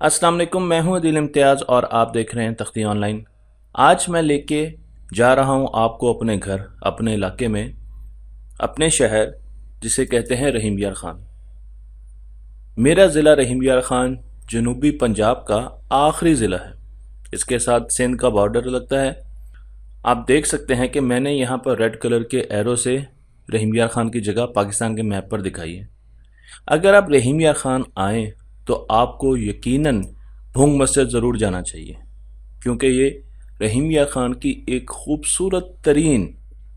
अस्सलाम वालेकुम, मैं हूं अदील इम्तियाज़ और आप देख रहे हैं तख्ती ऑनलाइन। आज मैं लेके जा रहा हूं आपको अपने घर, अपने इलाके में, अपने शहर जिसे कहते हैं रहीम यार ख़ान। मेरा ज़िला रहीम यार ख़ान जनूबी पंजाब का आखिरी ज़िला है। इसके साथ सिंध का बॉर्डर लगता है। आप देख सकते हैं कि मैंने यहाँ पर रेड कलर के एरो से रहीम यार ख़ान की जगह पाकिस्तान के मैप पर दिखाई है। अगर आप रहीम यार ख़ान आएँ तो आपको यकीनन भुंग मस्जिद ज़रूर जाना चाहिए, क्योंकि ये रहीम यार ख़ान की एक खूबसूरत तरीन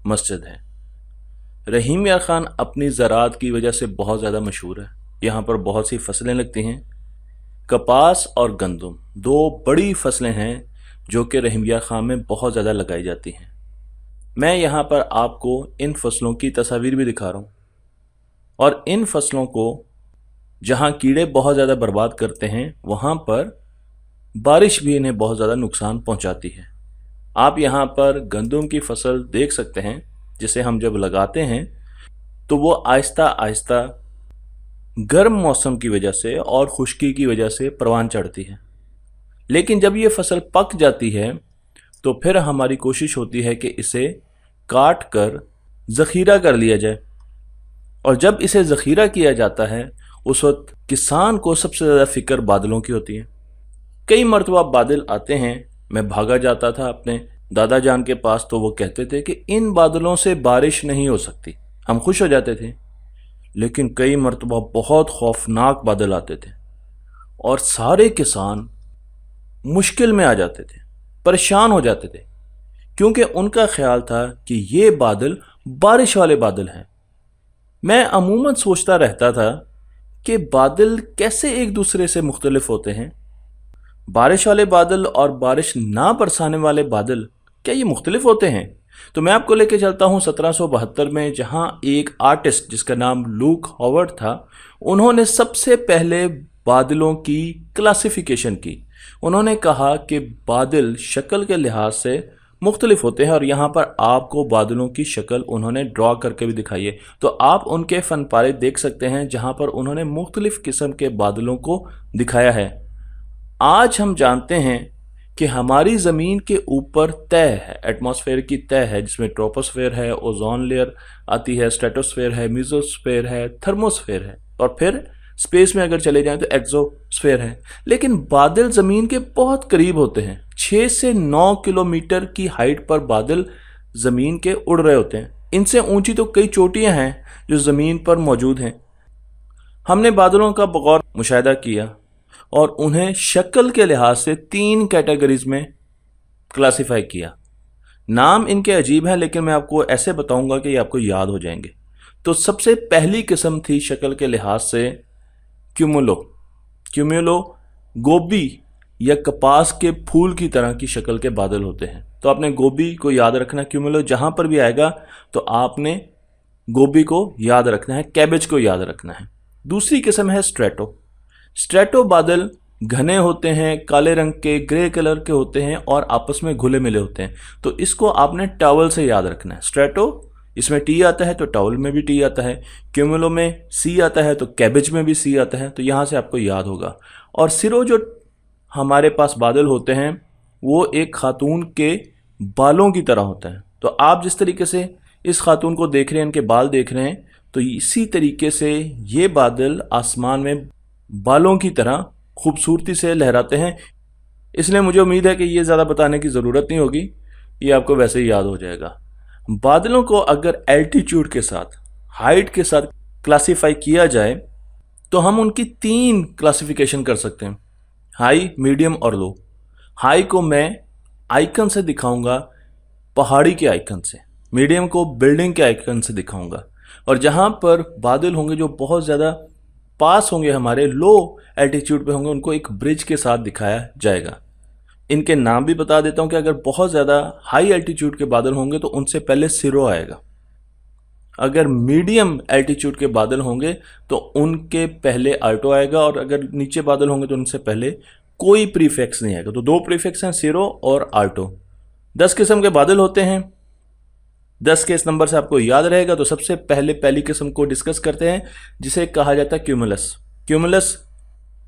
मस्जिद है। रहीम यार ख़ान अपनी ज़राअत की वजह से बहुत ज़्यादा मशहूर है। यहाँ पर बहुत सी फसलें लगती हैं। कपास और गंदम दो बड़ी फसलें हैं जो कि रहीम यार ख़ान में बहुत ज़्यादा लगाई जाती हैं। मैं यहाँ पर आपको इन फसलों की तस्वीर भी दिखा रहा हूँ, और इन फसलों को जहाँ कीड़े बहुत ज़्यादा बर्बाद करते हैं वहाँ पर बारिश भी इन्हें बहुत ज़्यादा नुकसान पहुँचाती है। आप यहाँ पर गंदम की फसल देख सकते हैं, जिसे हम जब लगाते हैं तो वो आहिस्ता आहिस्ता गर्म मौसम की वजह से और खुश्की की वजह से परवान चढ़ती है। लेकिन जब ये फसल पक जाती है तो फिर हमारी कोशिश होती है कि इसे काट कर ज़ख़ीरा कर लिया जाए, और जब इसे ज़ख़ीरा किया जाता है उस वक्त किसान को सबसे ज़्यादा फ़िक्र बादलों की होती है। कई मरतबा बादल आते हैं, मैं भागा जाता था अपने दादा जान के पास, तो वो कहते थे कि इन बादलों से बारिश नहीं हो सकती। हम खुश हो जाते थे। लेकिन कई मरतबा बहुत खौफनाक बादल आते थे और सारे किसान मुश्किल में आ जाते थे, परेशान हो जाते थे, क्योंकि उनका ख्याल था कि ये बादल बारिश वाले बादल हैं। मैं अमूमन सोचता रहता था कि बादल कैसे एक दूसरे से मुख्तलिफ होते हैं। बारिश वाले बादल और बारिश ना बरसाने वाले बादल, क्या ये मुख्तलिफ होते हैं? तो मैं आपको लेके चलता हूँ 1772 में, जहाँ एक आर्टिस्ट जिसका नाम लूक हॉवर्ड था, उन्होंने सबसे पहले बादलों की क्लासिफिकेशन की। उन्होंने कहा कि बादल शक्ल के लिहाज से मुख्तलिफ होते हैं, और यहाँ पर आपको बादलों की शक्ल उन्होंने ड्रॉ करके भी दिखाई है। तो आप उनके फन पारे देख सकते हैं जहाँ पर उन्होंने मुख्तलिफ किस्म के बादलों को दिखाया है। आज हम जानते हैं कि हमारी ज़मीन के ऊपर तय है, एटमॉस्फेयर की तय है, जिसमें ट्रोपोस्फेयर है, ओजोन लेयर आती है, स्ट्रेटोस्फेयर है, मीजोस्फेयर है, थर्मोस्फेयर है, और फिर स्पेस में अगर चले जाएं तो एक्सोस्फेयर है। लेकिन बादल ज़मीन के बहुत करीब होते हैं। 6 से 9 किलोमीटर की हाइट पर बादल ज़मीन के उड़ रहे होते हैं। इनसे ऊंची तो कई चोटियां हैं जो ज़मीन पर मौजूद हैं। हमने बादलों का बगौर मुशाहिदा किया और उन्हें शक्ल के लिहाज से 3 कैटेगरीज में क्लासिफाई किया। नाम इनके अजीब हैं, लेकिन मैं आपको ऐसे बताऊंगा कि ये आपको याद हो जाएंगे। तो सबसे पहली किस्म थी शक्ल के लिहाज से क्यूमुलो। क्यूमुलो गोभी या कपास के फूल की तरह की शक्ल के बादल होते हैं। तो आपने गोभी को याद रखना, क्यूमुलो जहां पर भी आएगा तो आपने गोभी को याद रखना है, कैबेज को याद रखना है। दूसरी किस्म है स्ट्रेटो। स्ट्रेटो बादल घने होते हैं, काले रंग के, ग्रे कलर के होते हैं और आपस में घुले मिले होते हैं। तो इसको आपने टावल से याद रखना है। स्ट्रेटो, इसमें टी आता है तो टावल में भी टी आता है। क्यूमुलो में सी आता है तो कैबेज में भी सी आता है। तो यहाँ से आपको याद होगा। और सिरो जो हमारे पास बादल होते हैं वो एक खातून के बालों की तरह होता है। तो आप जिस तरीके से इस खातून को देख रहे हैं, इनके बाल देख रहे हैं, तो इसी तरीके से ये बादल आसमान में बालों की तरह खूबसूरती से लहराते हैं। इसलिए मुझे उम्मीद है कि ये ज़्यादा बताने की ज़रूरत नहीं होगी, ये आपको वैसे ही याद हो जाएगा। बादलों को अगर एल्टीट्यूड के साथ, हाइट के साथ क्लासिफाई किया जाए तो हम उनकी 3 क्लासिफिकेशन कर सकते हैं, हाई, मीडियम और लो। हाई को मैं आइकन से दिखाऊंगा, पहाड़ी के आइकन से। मीडियम को बिल्डिंग के आइकन से दिखाऊंगा। और जहां पर बादल होंगे जो बहुत ज़्यादा पास होंगे, हमारे लो एल्टीट्यूड पे होंगे, उनको एक ब्रिज के साथ दिखाया जाएगा। इनके नाम भी बता देता हूं कि अगर बहुत ज़्यादा हाई एल्टीट्यूड के बादल होंगे तो उनसे पहले सिरो आएगा। अगर मीडियम एल्टीट्यूड के बादल होंगे तो उनके पहले आल्टो आएगा, और अगर नीचे बादल होंगे तो उनसे पहले कोई प्रीफिक्स नहीं आएगा। तो 2 प्रीफिक्स हैं, सिरो और आल्टो। 10 किस्म के बादल होते हैं। 10 के इस नंबर से आपको याद रहेगा। तो सबसे पहले पहली किस्म को डिस्कस करते हैं, जिसे कहा जाता है क्यूमुलस। क्यूमुलस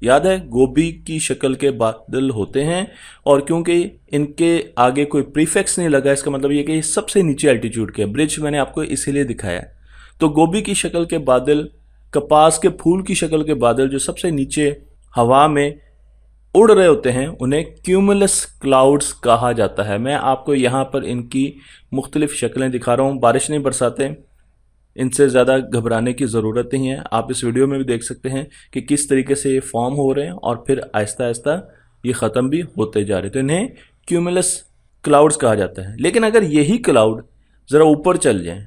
याद है गोभी की शक्ल के बादल होते हैं, और क्योंकि इनके आगे कोई प्रीफिक्स नहीं लगा इसका मतलब ये कि ये सबसे नीचे एल्टीट्यूड के। ब्रिज मैंने आपको इसीलिए दिखाया है। तो गोभी की शक्ल के बादल, कपास के फूल की शक्ल के बादल जो सबसे नीचे हवा में उड़ रहे होते हैं उन्हें क्यूमुलस क्लाउड्स कहा जाता है। मैं आपको यहाँ पर इनकी मुख्तलिफ शक्लें दिखा रहा हूँ। बारिश नहीं बरसाते, इनसे ज़्यादा घबराने की ज़रूरत नहीं है। आप इस वीडियो में भी देख सकते हैं कि किस तरीके से ये फॉर्म हो रहे हैं और फिर आहिस्ता आहिस्ता ये ख़त्म भी होते जा रहे हैं। तो इन्हें क्यूमुलस क्लाउड्स कहा जाता है। लेकिन अगर यही क्लाउड ज़रा ऊपर चल जाएं,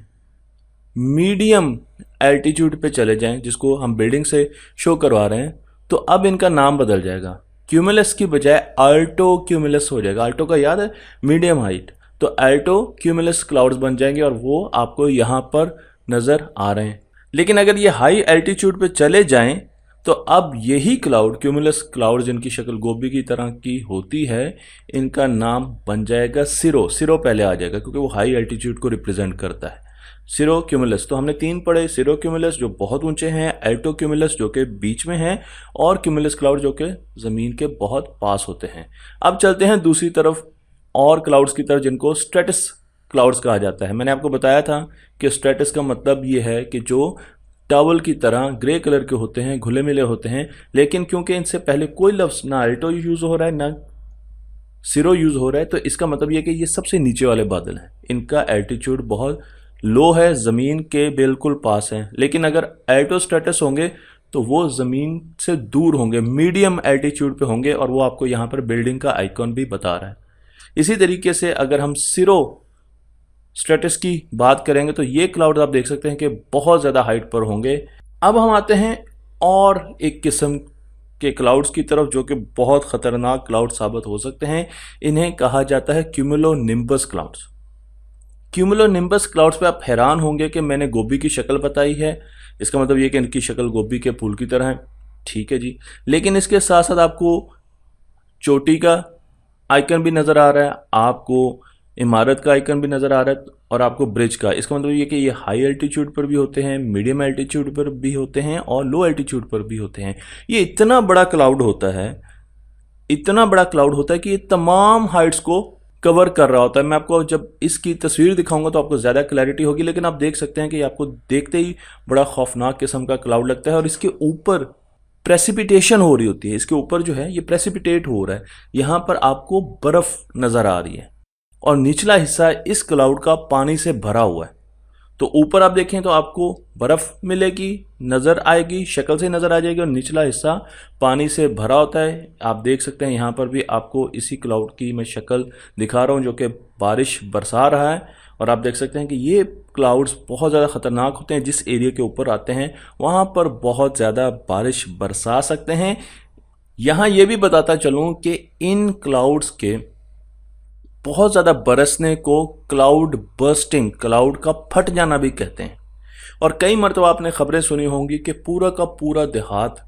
मीडियम एल्टीट्यूड पे चले जाएं, जिसको हम बिल्डिंग से शो करवा रहे हैं, तो अब इनका नाम बदल जाएगा। क्यूमुलस की बजाय अल्टो क्यूमुलस हो जाएगा। अल्टो का याद है, मीडियम हाइट, तो अल्टो क्यूमुलस क्लाउड्स बन जाएंगे और वो आपको यहाँ पर नज़र आ रहे हैं। लेकिन अगर ये हाई एल्टीट्यूड पे चले जाएं तो अब यही क्लाउड, क्यूमुलस क्लाउड जिनकी शक्ल गोभी की तरह की होती है, इनका नाम बन जाएगा सिरो। सिरो पहले आ जाएगा क्योंकि वो हाई एल्टीट्यूड को रिप्रेजेंट करता है। सिरो क्यूमुलस। तो हमने तीन पढ़े, सिरो क्यूमुलस जो बहुत ऊंचे हैं, अल्टो क्यूमुलस जो कि बीच में है, और क्यूमुलस क्लाउड जो कि ज़मीन के बहुत पास होते हैं। अब चलते हैं दूसरी तरफ और क्लाउड्स की तरफ जिनको स्ट्रेटस क्लाउड्स कहा जाता है। मैंने आपको बताया था कि स्ट्रेटस का मतलब ये है कि जो टॉवल की तरह ग्रे कलर के होते हैं, घुले मिले होते हैं, लेकिन क्योंकि इनसे पहले कोई लफ्ज़ ना अल्टो यूज़ हो रहा है ना सिरो यूज़ हो रहा है, तो इसका मतलब ये कि ये सबसे नीचे वाले बादल हैं। इनका एल्टीट्यूड बहुत लो है, ज़मीन के बिल्कुल पास है। लेकिन अगर अल्टो स्ट्रेटस होंगे तो वो ज़मीन से दूर होंगे, मीडियम एल्टीट्यूड पे होंगे, और वो आपको यहाँ पर बिल्डिंग का आइकॉन भी बता रहा है। इसी तरीके से अगर हम सिरो स्ट्रेटस की बात करेंगे तो ये क्लाउड आप देख सकते हैं कि बहुत ज़्यादा हाइट पर होंगे। अब हम आते हैं और एक किस्म के क्लाउड्स की तरफ जो कि बहुत ख़तरनाक क्लाउड साबित हो सकते हैं। इन्हें कहा जाता है क्यूमुलोनिम्बस क्लाउड्स। क्यूमुलोनिम्बस क्लाउड्स पे आप हैरान होंगे कि मैंने गोभी की शक्ल बताई है, इसका मतलब ये कि इनकी शक्ल गोभी के फूल की तरह है। ठीक है जी, लेकिन इसके साथ साथ आपको चोटी का आइकन भी नज़र आ रहा है, आपको इमारत का आइकन भी नज़र आ रहा है, और आपको ब्रिज का। इसका मतलब ये कि ये हाई एल्टीट्यूड पर भी होते हैं, मीडियम एल्टीट्यूड पर भी होते हैं, और लो एल्टीट्यूड पर भी होते हैं। ये इतना बड़ा क्लाउड होता है, इतना बड़ा क्लाउड होता है कि ये तमाम हाइट्स को कवर कर रहा होता है। मैं आपको जब इसकी तस्वीर दिखाऊंगा तो आपको ज़्यादा क्लैरिटी होगी, लेकिन आप देख सकते हैं कि आपको देखते ही बड़ा खौफनाक किस्म का क्लाउड लगता है। और इसके ऊपर प्रेसिपिटेशन हो रही होती है, इसके ऊपर जो है ये प्रेसिपिटेट हो रहा है, यहाँ पर आपको बर्फ़ नज़र आ रही है, और निचला हिस्सा इस क्लाउड का पानी से भरा हुआ है। तो ऊपर आप देखें तो आपको बर्फ़ मिलेगी, नज़र आएगी, शक्ल से नज़र आ जाएगी, और निचला हिस्सा पानी से भरा होता है। आप देख सकते हैं यहाँ पर भी आपको इसी क्लाउड की मैं शक्ल दिखा रहा हूँ जो कि बारिश बरसा रहा है। और आप देख सकते हैं कि ये क्लाउड्स बहुत ज़्यादा ख़तरनाक होते हैं। जिस एरिया के ऊपर आते हैं वहाँ पर बहुत ज़्यादा बारिश बरसा सकते हैं। यहाँ ये भी बताता चलूँ कि इन क्लाउड्स के बहुत ज़्यादा बरसने को क्लाउड बर्स्टिंग, क्लाउड का फट जाना भी कहते हैं। और कई मरतबा आपने खबरें सुनी होंगी कि पूरा का पूरा देहात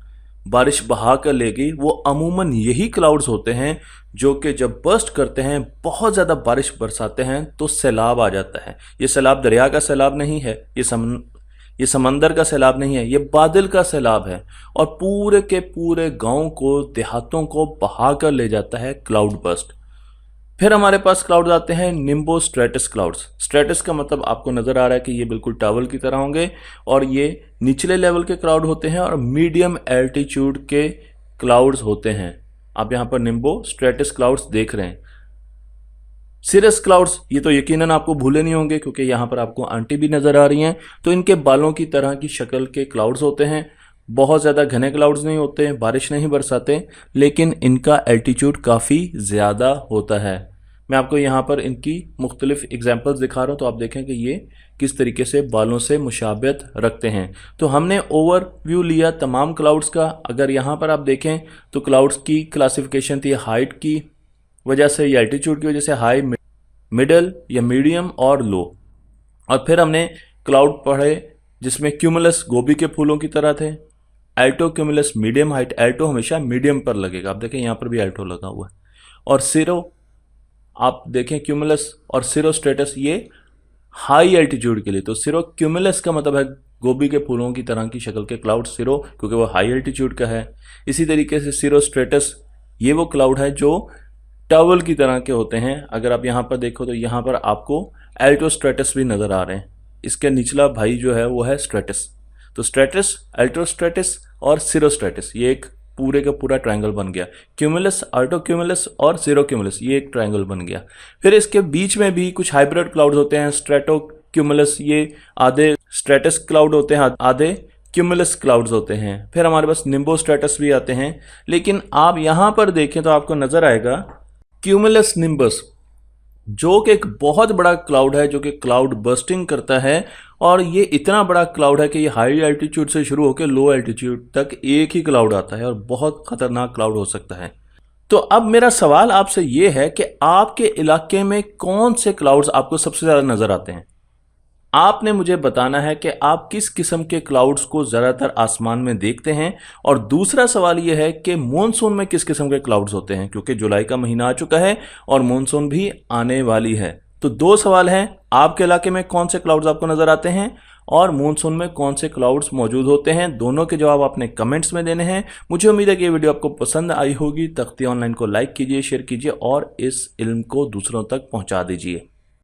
बारिश बहा कर ले गई। वो अमूमन यही क्लाउड्स होते हैं जो कि जब बर्स्ट करते हैं, बहुत ज़्यादा बारिश बरसाते हैं, तो सैलाब आ जाता है। ये सैलाब दरिया का सैलाब नहीं है, ये समंदर का सैलाब नहीं है, ये बादल का सैलाब है, और पूरे के पूरे गाँव को, देहातों को बहा कर ले जाता है क्लाउड बर्स्ट। फिर हमारे पास क्लाउड्स आते हैं निम्बो स्ट्रेटस क्लाउड्स। स्ट्रेटस का मतलब आपको नज़र आ रहा है कि ये बिल्कुल टावल की तरह होंगे, और ये निचले लेवल के क्लाउड होते हैं और मीडियम एल्टीट्यूड के क्लाउड्स होते हैं। आप यहाँ पर निम्बो स्ट्रेटस क्लाउड्स देख रहे हैं। सिरस क्लाउड्स, ये तो यकीनन आपको भूले नहीं होंगे क्योंकि यहाँ पर आपको आंटी भी नज़र आ रही हैं। तो इनके बालों की तरह की शक्ल के क्लाउड्स होते हैं। बहुत ज़्यादा घने क्लाउड्स नहीं होते हैं, बारिश नहीं बरसाते, लेकिन इनका एल्टीट्यूड काफ़ी ज़्यादा होता है। मैं आपको यहाँ पर इनकी मुख्तलिफ एग्जांपल्स दिखा रहा हूँ, तो आप देखें कि ये किस तरीके से बालों से मुशाबहत रखते हैं। तो हमने ओवरव्यू लिया तमाम क्लाउड्स का। अगर यहाँ पर आप देखें तो क्लाउड्स की क्लासिफिकेशन थी हाइट की वजह से या एल्टीट्यूड की वजह से, हाई, मिडल या मीडियम और लो। और फिर हमने क्लाउड पढ़े जिसमें क्यूमुलस गोभी के फूलों की तरह थे, Alto cumulus medium height, Alto हमेशा मीडियम पर लगेगा, आप देखें यहाँ पर भी अल्टो लगा हुआ है, और सिरो आप देखें क्यूमुलस और सिरो स्ट्रेटस ये हाई एल्टीट्यूड के लिए। तो सिरो क्यूमुलस का मतलब है गोभी के फूलों की तरह की शक्ल के क्लाउड सिरो, क्योंकि वो हाई एल्टीट्यूड का है। इसी तरीके से सिरो स्ट्रेटस, ये वो क्लाउड है जो टॉवल की तरह के होते हैं। अगर आप यहाँ पर देखो तो यहाँ पर आपको एल्टोस्ट्रेटस भी नजर आ रहे हैं। इसके निचला भाई जो है वो है स्ट्रेटस। तो स्ट्रेटस, एल्टोस्ट्रेटस और सिरोस्ट्रेटस, ये एक पूरे का पूरा ट्रायंगल बन गया। क्यूमुलस, आल्टोक्यूमुलस और सिरोक्यूमुलस, ये एक ट्रायंगल बन गया। फिर इसके बीच में भी कुछ हाइब्रिड क्लाउड्स होते हैं। स्ट्रेटोक्यूमुलस, ये आधे स्ट्रेटस क्लाउड होते हैं, आधे क्यूमुलस क्लाउड्स होते हैं। फिर हमारे पास निम्बोस्ट्रेटस भी आते हैं। लेकिन आप यहां पर देखें तो आपको नजर आएगा क्यूमुलस निम्बस, जो कि एक बहुत बड़ा क्लाउड है, जो कि क्लाउड बर्स्टिंग करता है। और ये इतना बड़ा क्लाउड है कि ये हाई एल्टीट्यूड से शुरू होकर लो एल्टीट्यूड तक एक ही क्लाउड आता है और बहुत खतरनाक क्लाउड हो सकता है। तो अब मेरा सवाल आपसे ये है कि आपके इलाके में कौन से क्लाउड्स आपको सबसे ज़्यादा नज़र आते हैं? आपने मुझे बताना है कि आप किस किस्म के क्लाउड्स को ज़्यादातर आसमान में देखते हैं। और दूसरा सवाल यह है कि मॉनसून में किस किस्म के क्लाउड्स होते हैं, क्योंकि जुलाई का महीना आ चुका है और मॉनसून भी आने वाली है। तो दो सवाल हैं, आपके इलाके में कौन से क्लाउड्स आपको नज़र आते हैं और मॉनसून में कौन से क्लाउड्स मौजूद होते हैं। दोनों के जवाब आपने कमेंट्स में देने हैं। मुझे उम्मीद है कि ये वीडियो आपको पसंद आई होगी। तख्ती ऑनलाइन को लाइक कीजिए, शेयर कीजिए और इस इल्म को दूसरों तक पहुंचा दीजिए।